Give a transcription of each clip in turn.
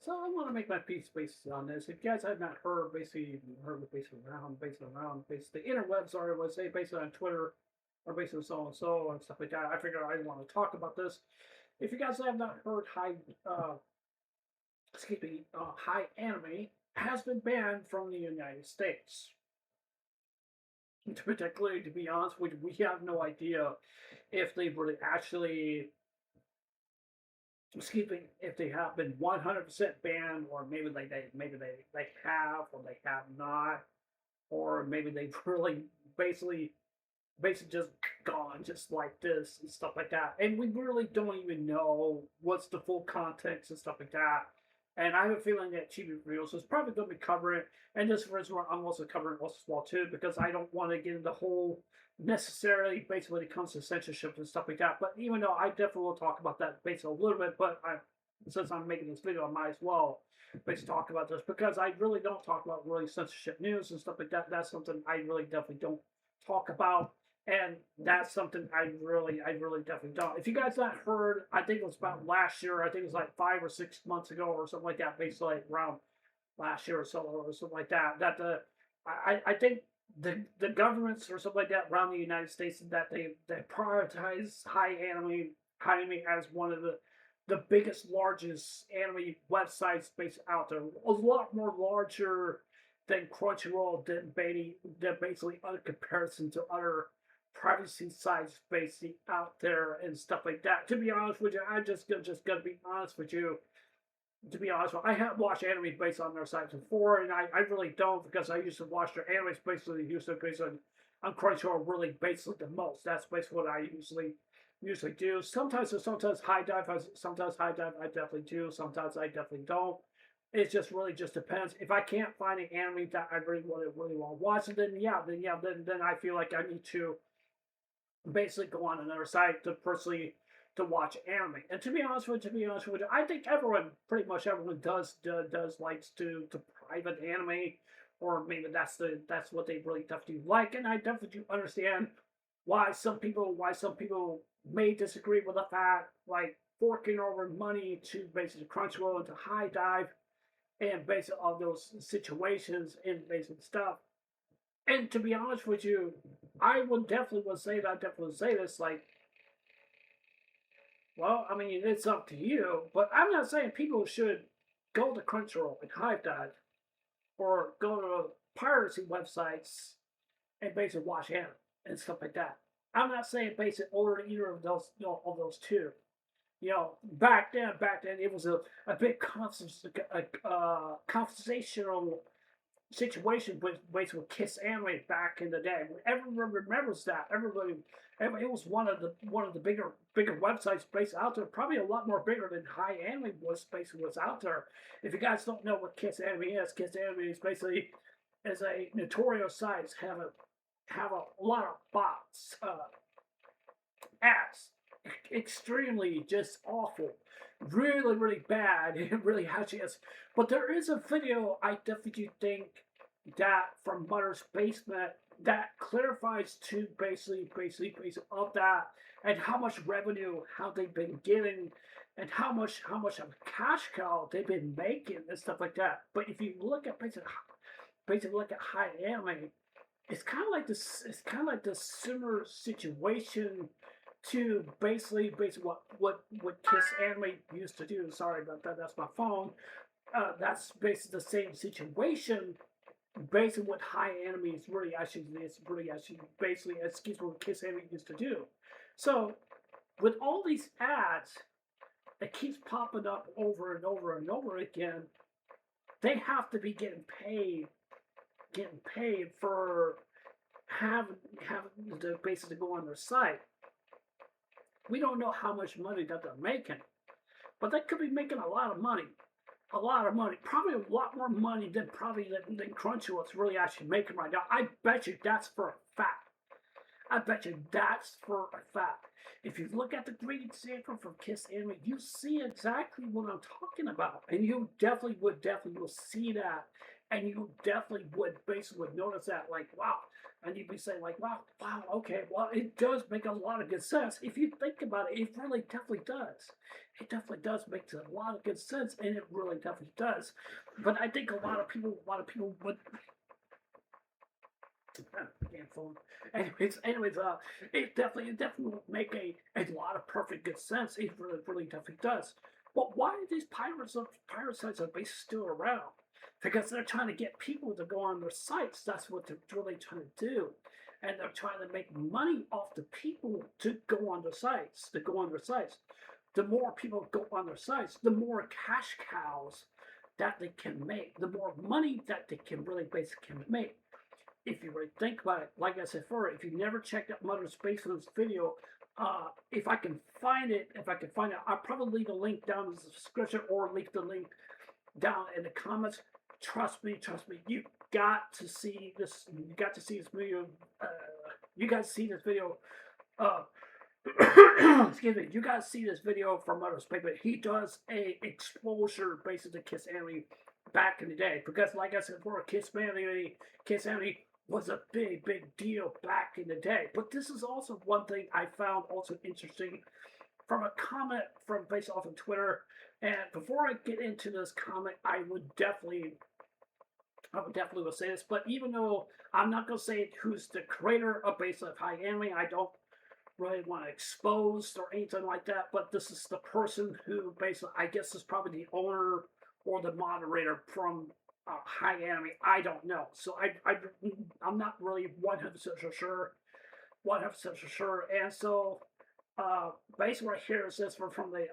So I want to make my piece based on this. If you guys have not heard, basically the interwebs are, let's say, basically on Twitter or basically so and so and stuff like that. I figured I want to talk about this. If you guys have not heard, high anime has been banned from the United States. Particularly, to be honest, we have no idea if they were actually skipping if they have been 100% banned, or maybe they have or they have not, or maybe they've really basically basically just gone just like this and stuff like that. And we really don't even know what's the full context and stuff like that. And I have a feeling that Chibi Reels is probably going to be covering it. And this is where I'm also covering it as well too, because I don't want to get into the whole necessarily basically when it comes to censorship and stuff like that. But even though I definitely will talk about that basically a little bit, but since I'm making this video, I might as well basically talk about this because I really don't talk about really censorship news and stuff like that. That's something I really definitely don't talk about, and that's something I really definitely don't. If you guys not heard, I think it was about last year. I think it was like 5 or 6 months ago or something like that. Basically, like around last year or something like that. That I think the governments or something like that around the United States that they prioritize anime as one of the biggest, largest anime websites based out there. A lot more larger than Crunchyroll, than basically other comparison to other privacy sites basically out there and stuff like that. To be honest with you, I just gonna be honest with you. To be honest, I have watched anime based on their sites before, and I really don't because I used to watch their animes basically based on Crunchyroll really basically the most. That's basically what I usually do. Sometimes high dive, sometimes high dive I definitely do. Sometimes I definitely don't. It just really just depends. If I can't find an anime that I really want to watch, then I feel like I need to basically go on another site to personally to watch anime. And to be honest with you, I think pretty much everyone does likes to private anime, or maybe that's what they really definitely like. And I definitely do understand why some people may disagree with the fact, like forking over money to basically Crunchyroll and to High Dive and basically all those situations and basic stuff. And to be honest with you, I definitely would say this, like, well, I mean, it's up to you, but I'm not saying people should go to Crunchyroll and Hive Dive or go to piracy websites and basically watch anime and stuff like that. I'm not saying basically order either of those, of those two. Back then, it was a big conversational situation with Kiss Anime back in the day. Everyone remembers that. It was one of the bigger websites based out there. Probably a lot more bigger than High Anime was out there. If you guys don't know what Kiss Anime is, Kiss Anime is basically is a notorious site have a lot of bots, ads, extremely just awful, really bad. It really actually is. But there is a video I definitely think that from Mutter's basement that clarifies to basically of that and how much revenue how they've been getting and how much of a cash cow they've been making and stuff like that. But if you look at basically look at high anime, it's kind of like this. It's kind of like this similar situation to basically what Kiss Anime used to do. Sorry about that. That's my phone. That's basically the same situation. Basically, what high anime is really actually basically excuse what Kiss Anime used to do. So with all these ads that keeps popping up over and over and over again, they have to be getting paid for having the basically go on their site. We don't know how much money that they're making, but they could be making a lot of money. A lot of money. Probably a lot more money than Crunchyroll's really actually making right now. I bet you that's for a fact. I bet you that's for a fact. If you look at the great example from Kiss Anime, you see exactly what I'm talking about. And you definitely will see that. And you definitely would basically notice that, like, wow, And you'd be saying like, wow, okay, well, it does make a lot of good sense. If you think about it, it really definitely does. It definitely does make a lot of good sense, and it really definitely does. But I think a lot of people would. Damn phone. It definitely would make a lot of perfect good sense. It really definitely does. But why are these pirate sites are basically still around? Because they're trying to get people to go on their sites. That's what they're really trying to do, and they're trying to make money off the people to go on their sites. To go on their sites. The more people go on their sites, the more cash cows that they can make. The more money that they can really basically make if you really think about it, like I said before, if you never checked out Mother's Basement's video, if I can find it, I'll probably leave a link down in the description or leave the link down in the comments. Trust me, you got to see this. You got to see this video. You got to see this video. Uh, excuse me. You got to see this video from Mother's Basement. He does a exposure basically to Kiss Anime back in the day because, like I said before, Kiss Anime was a big deal back in the day. But this is also one thing I found also interesting from a comment from based off of Twitter. And before I get into this comment, I would definitely say this. But even though I'm not gonna say who's the creator of Base of Hianime, I don't really want to expose or anything like that. But this is the person who basically, I guess, is probably the owner or the moderator from Hianime. I don't know. So I'm not really 100% sure. 100% sure. And so basically right here it says from the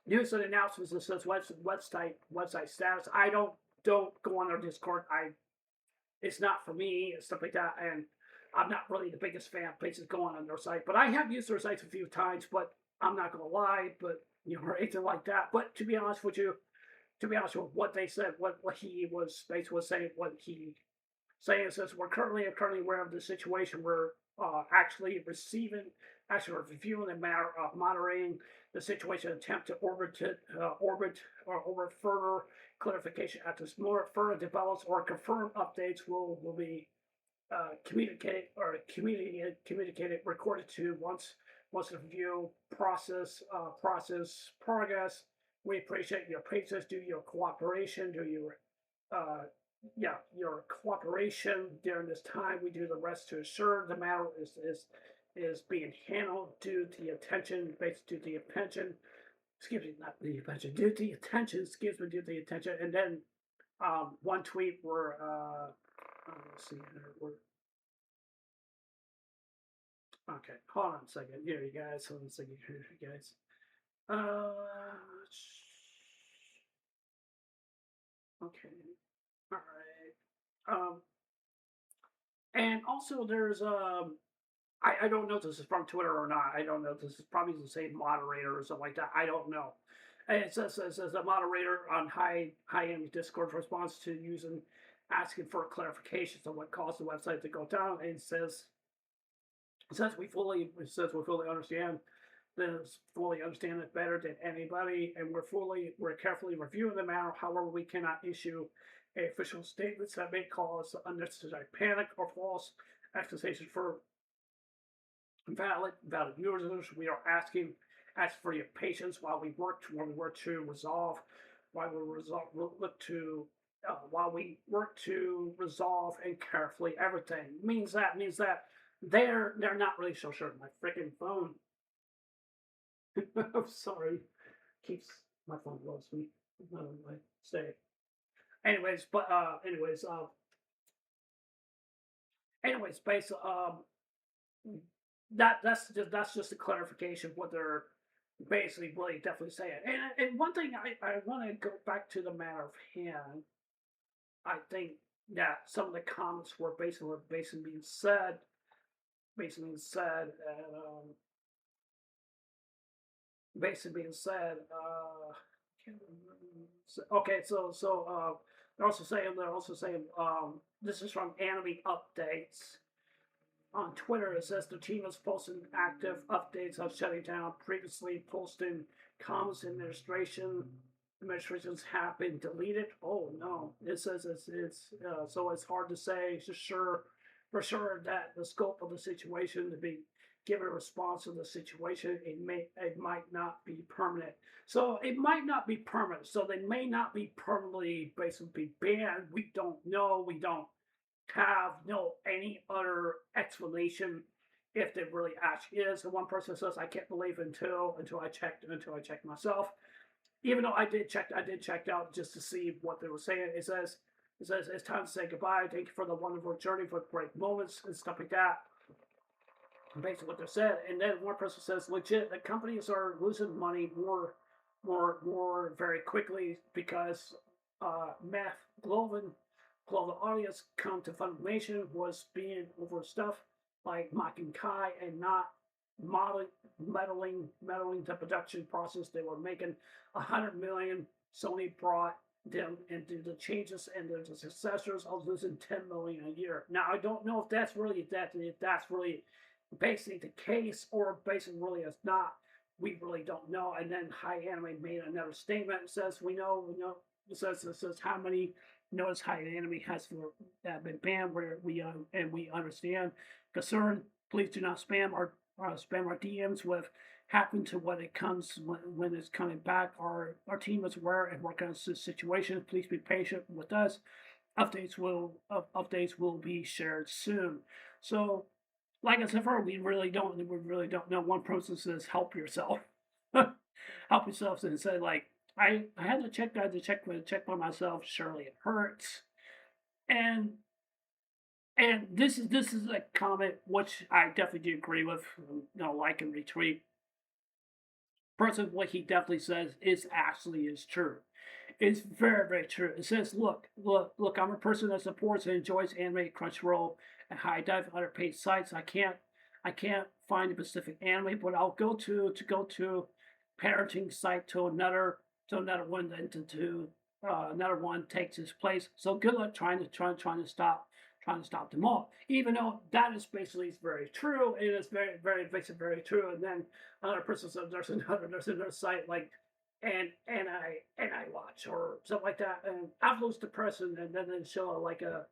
news and announcements, it says website status. I don't go on their Discord. It's not for me and stuff like that. And I'm not really the biggest fan of places going on their site, but I have used their sites a few times. But I'm not gonna lie, but or anything like that. But to be honest with you, what they said, what he was basically saying, what he saying says we're currently aware of the situation. We're actually reviewing the matter of moderating the situation, attempt to orbit further clarification at this more further develops or confirmed updates will be communicated, recorded to once the review process progress. We appreciate your patience, your cooperation, your cooperation during this time. We do the rest to assure the matter is being handled due to the attention, excuse me, not the attention, due to the attention, due to the attention, and then one tweet where let's see here, okay, hold on a second. Here, you guys. Hold on a second. Here, you guys. Okay. All right. And also there's I don't know if this is from Twitter or not. I don't know if this is probably the same moderator or something like that. I don't know. And it says a moderator on high-end Discord response to asking for clarifications on what caused the website to go down, and it says we fully understand it better than anybody, and we're carefully reviewing the matter. However, we cannot issue official statements that may cause unnecessary panic or false accusations for valid users. We are asking for your patience while we work to resolve and carefully everything. Means that they're not really so sure. My freaking phone. I'm sorry. Keeps my phone loves me. I stay. Anyways, basically, that's just a clarification of what they're basically really definitely saying. And one thing I want to go back to the matter of hand. I think that some of the comments were basically being said, and okay, they're also saying this is from Anime Updates on Twitter. It says the team is posting active updates on shutting down previously posting comments. Administrations have been deleted. Oh no! It says it's so it's hard to say for sure for sure that the scope of the situation to be given a response to the situation, it might not be permanent. So it might not be permanent. So they may not be permanently basically banned. We don't know. We don't have no any other explanation if there really actually is. And one person says, I can't believe until I checked myself. Even though I did check out just to see what they were saying. It says it's time to say goodbye. Thank you for the wonderful journey, for great moments and stuff like that. Basically what they said. And then one person says, legit, the companies are losing money more very quickly because math global audience come to Funimation was being over stuff like mocking Kai and not modeling meddling the production process. They were making 100 million. Sony brought them into the changes and the successors of losing 10 million a year. Now I don't know if that's really basically the case or basically really it's not. We really don't know. And then Hianime made another statement. It says we know. It says how many notice Hianime has been banned. Where we understand concern. Please do not spam our DMs with happen to what it comes when it's coming back. Our team is aware and working on this situation. Please be patient with us. Updates will be shared soon. So like I said before, we really don't know. One person says help yourself. Help yourself and say like I had to check by myself. Surely it hurts. And this is a comment which I definitely do agree with. Like and retweet. Person what he definitely says is true. It's very, very true. It says, look, I'm a person that supports and enjoys anime, Crunchyroll, and high dive other paid sites. I can't find a specific anime, but I'll go to parenting site to another one, then to another one takes its place. So good luck trying to stop them all. Even though that is basically very true, it is basically very true. And then another person says there's another site like and I watch or something like that, and I've lost the person, and then they show like a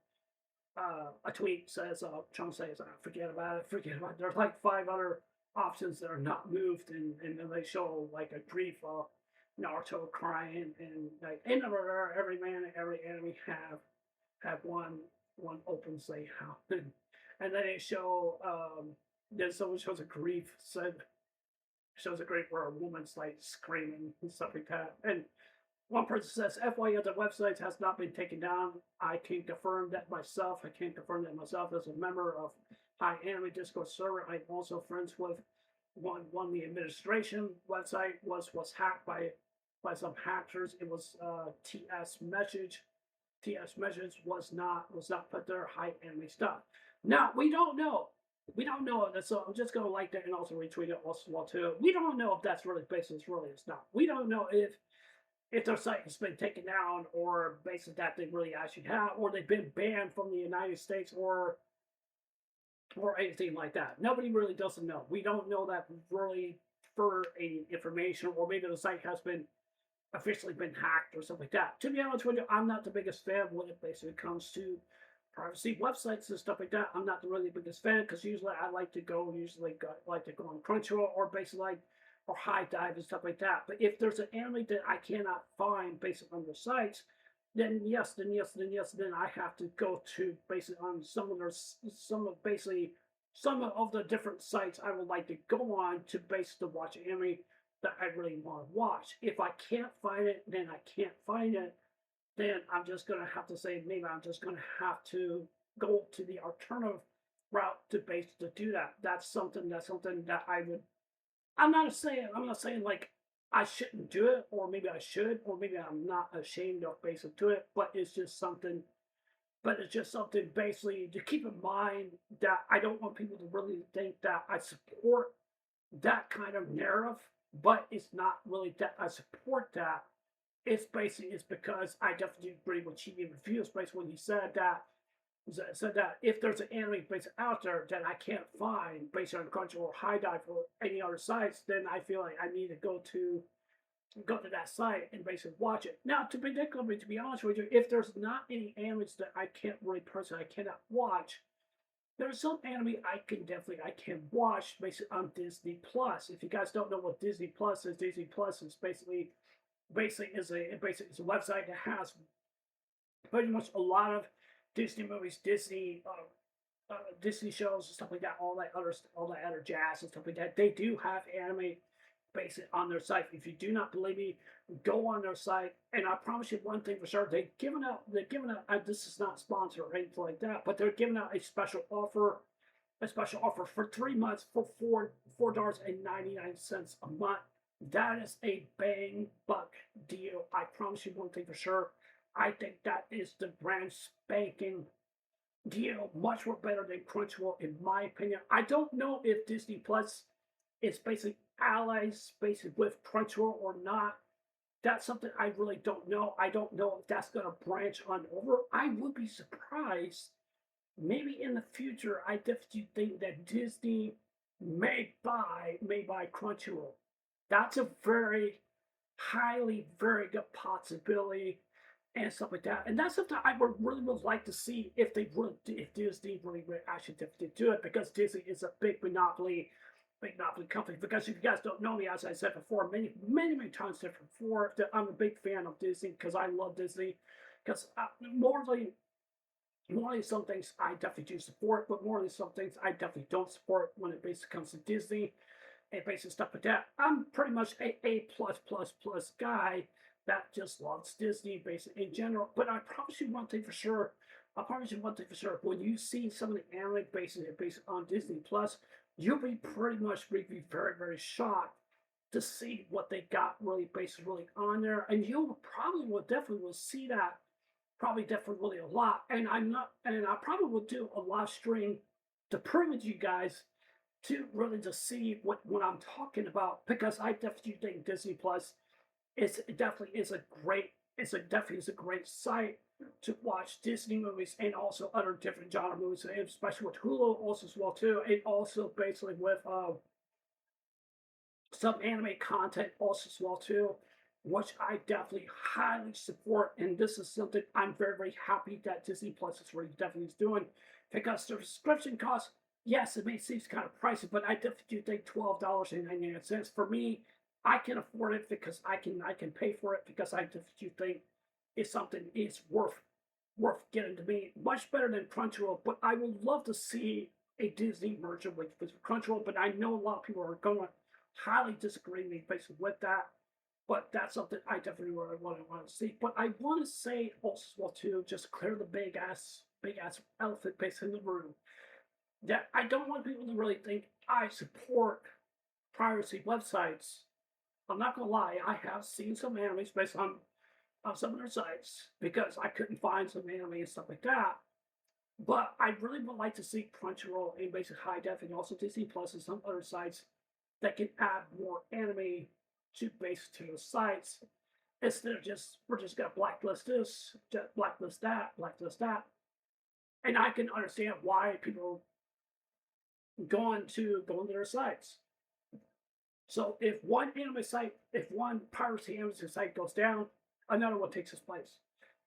tweet says Trump says forget about it. There's like five other options that are not moved, and then they show like a grief of Naruto crying and like in every man and every enemy have one open say how and then they show then someone shows a grief said shows a great where a woman's like screaming and stuff like that. And one person says, FYI, the website has not been taken down. I can confirm that myself. I can confirm that myself as a member of High Anime Discord server. I'm also friends with one the administration website was hacked by some hackers. It was TS message. TS message was not put there. High Anime stuff. Now we don't know. We don't know. So I'm just gonna like that and also retweet it also well too. We don't know if that's really basis really is not. We don't know if their site has been taken down or basis that they really actually have, or they've been banned from the United States or anything like that. Nobody really doesn't know. We don't know that really for any information, or maybe the site has been officially been hacked or something like that. To be honest with you, I'm not the biggest fan when it basically comes to privacy websites and stuff like that. I'm not the really biggest fan because usually I like to go on Crunchyroll or basically like or High Dive and stuff like that. But if there's an anime that I cannot find based on their sites, then then I have to go to basically on some of the different sites I would like to go on to basically watch anime that I really want to watch. If I can't find it, then I can't find it. Then I'm just gonna have to say maybe I'm just gonna have to go to the alternative route to do that. That's something that I would I'm not saying like I shouldn't do it, or maybe I should, or maybe I'm not ashamed of basically do it, but it's just something basically to keep in mind that I don't want people to really think that I support that kind of narrative, but it's not really that I support that. It's because I definitely agree with Chibi Reviews based when he said that if there's an anime base out there that I can't find based on Crunchyroll or High Dive or any other sites, then I feel like I need to go to that site and basically watch it. Now, to be honest with you, if there's not any animes that I can't really personally I cannot watch, There's some anime I can watch basically on Disney Plus. If you guys don't know what Disney Plus is basically is a website that has pretty much a lot of Disney movies, Disney shows and stuff like that, all that other jazz and stuff like that. They do have anime based on their site. If you do not believe me, go on their site, and I promise you one thing for sure: they're giving out. This is not sponsored or anything like that, but they're giving out a special offer for 3 months for $4.99 a month. That is a bang buck deal. I promise you one thing for sure. I think that is the brand spanking deal, much more better than Crunchyroll, in my opinion. I don't know if Disney Plus is basically allies basically with Crunchyroll or not. That's something I really don't know. I don't know if that's going to branch on over. I would be surprised. Maybe in the future, I definitely think that Disney may buy Crunchyroll. That's a very good possibility and stuff like that. And that's something I would like to see if Disney really actually did do it, because Disney is a big monopoly company. Because if you guys don't know me, as I said before, many times before, that I'm a big fan of Disney because I love Disney. Because morally some things I definitely do support, but morally some things I definitely don't support when it basically comes to Disney and basic stuff like that. I'm pretty much a plus guy that just loves Disney basically in general. But I promise you one thing for sure. I promise you one thing for sure. When you see some of the anime based on Disney Plus, you'll be be very shocked to see what they got really on there, and you probably will definitely will see that probably definitely really a lot. And I probably will do a live stream to prove it to you guys to really just see what I'm talking about, because I definitely think Disney Plus definitely is a great site to watch Disney movies and also other different genre movies, especially with Hulu also as well too, and also basically with some anime content also as well too, which I definitely highly support. And this is something I'm very happy that Disney Plus is really definitely is doing, because the subscription cost, yes, it may seem kind of pricey, but I definitely do think $12.99 for me. I can afford it because I can pay for it, because I definitely think it's something is worth getting to me. Much better than Crunchyroll, but I would love to see a Disney merger with Crunchyroll. But I know a lot of people are going to highly disagree with me basically with that. But that's something I definitely really want to see. But I want to say also as well too, just clear the big ass elephant basically in the room, that I don't want people to really think I support piracy websites. I'm not gonna lie, I have seen some animes based on some of their sites because I couldn't find some anime and stuff like that. But I really would like to see Crunchyroll and basic high def, and also Disney Plus and some other sites that can add more anime to the sites, instead of just we're just gonna blacklist this, blacklist that. And I can understand why people go on their sites. So if one piracy anime site goes down, another one takes its place.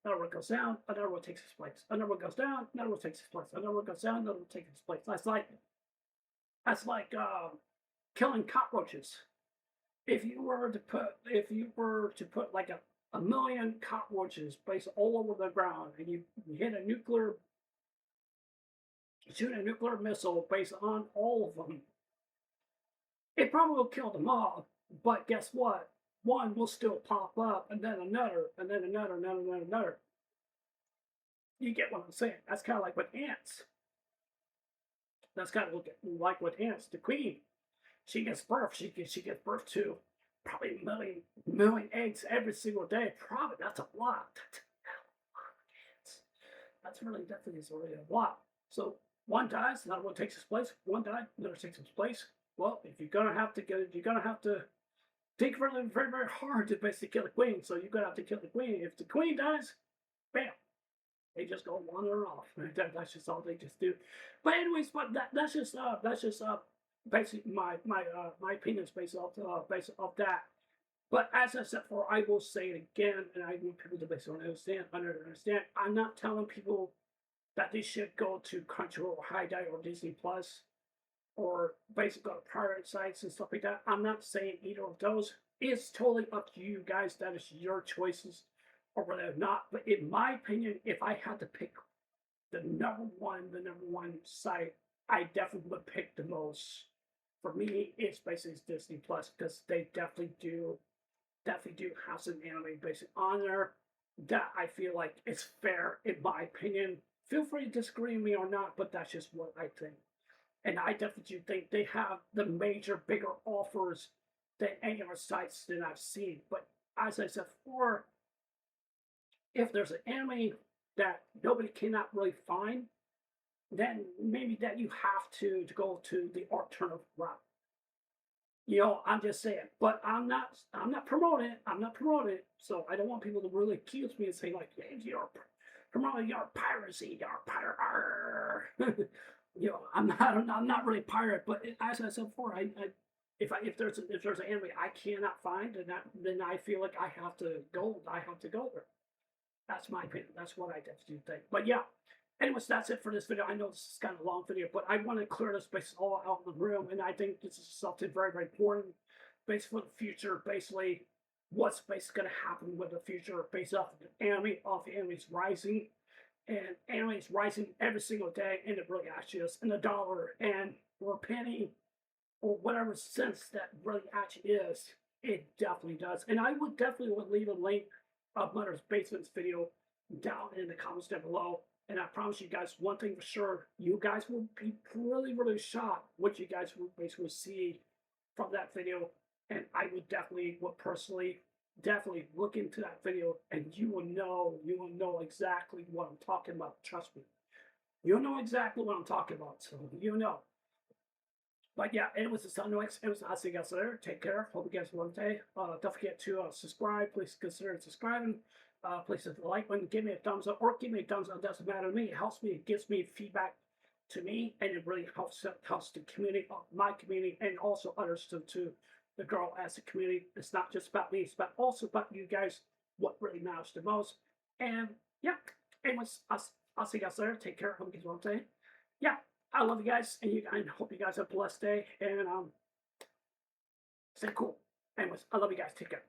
Another one goes down, another one takes its place. Another one goes down, another one takes its place. Another one goes down, another one takes its place. That's like killing cockroaches. If you were to put like a million cockroaches placed all over the ground, and you hit a nuclear shoot a nuclear missile based on all of them, it probably will kill them all. But guess what? One will still pop up, and then another, and then another, and then another. You get what I'm saying? That's kind of like with ants. That's kind of like with ants. The queen, she gets birth. She gets birth to probably a million eggs every single day. Probably that's a lot. That's really definitely is really a lot. So one dies, another one takes its place. One died, another takes its place. Well, if you're gonna have to think very hard to basically kill the queen. So you're gonna have to kill the queen. If the queen dies, bam, they just go wandering off. That's just all they just do. But anyways, that's just basically my opinions based off that. But as I said before, I will say it again, and I want people to basically understand. I'm not telling people that they should go to Crunchyroll, Hianime, or Disney Plus, or basically go to pirate sites and stuff like that. I'm not saying either of those. It's totally up to you guys. That is your choices or whatever not. But in my opinion, if I had to pick the number one site, I definitely would pick the most. For me, it's basically Disney Plus because they definitely do have some anime based on there that I feel like it's fair in my opinion. Feel free to disagree with me or not, but that's just what I think. And I definitely do think they have the major, bigger offers than any other sites that I've seen. But as I said before, if there's an anime that nobody cannot really find, then maybe that you have to go to the alternative route. I'm just saying, but I'm not promoting it. I'm not promoting it. So I don't want people to really accuse me and say like, hey, you're promoting your piracy, your pirate. I'm not really pirate, but as I said before, if there's an anime I cannot find, then I feel like I have to go. I have to go there. That's my opinion. That's what I definitely think. But yeah, anyways, that's it for this video. I know this is kind of a long video, but I want to clear this base all out in the room, and I think this is something very, very important, basically for the future. Basically, what's basically going to happen with the future, based off of the anime, off the anime's rising, and anime is rising every single day, and it really actually is, and the dollar and or penny or whatever cents that really actually is, it definitely does. And I would leave a link of Mother's Basements video down in the comments down below. And I promise you guys one thing for sure, you guys will be really, really shocked what you guys will basically see from that video. And I would personally definitely look into that video and you will know exactly what I'm talking about. Trust me. You'll know exactly what I'm talking about. So you know. But yeah, it was the Sunrise. It was, I'll see you guys later. Take care. Hope you guys have a wonderful day. Don't forget to subscribe. Please consider subscribing. Please hit the like button. Give me a thumbs up or give me a thumbs up. It doesn't matter to me. It helps me. It gives me feedback to me, and it really helps the community, my community, and also others to the girl as a community. It's not just about me. It's also about you guys. What really matters the most. And yeah, anyways, I'll see you guys later. Take care. Hope you guys have a wonderful day. Yeah. I love you guys, and hope you guys have a blessed day, and stay cool. Anyways, I love you guys. Take care.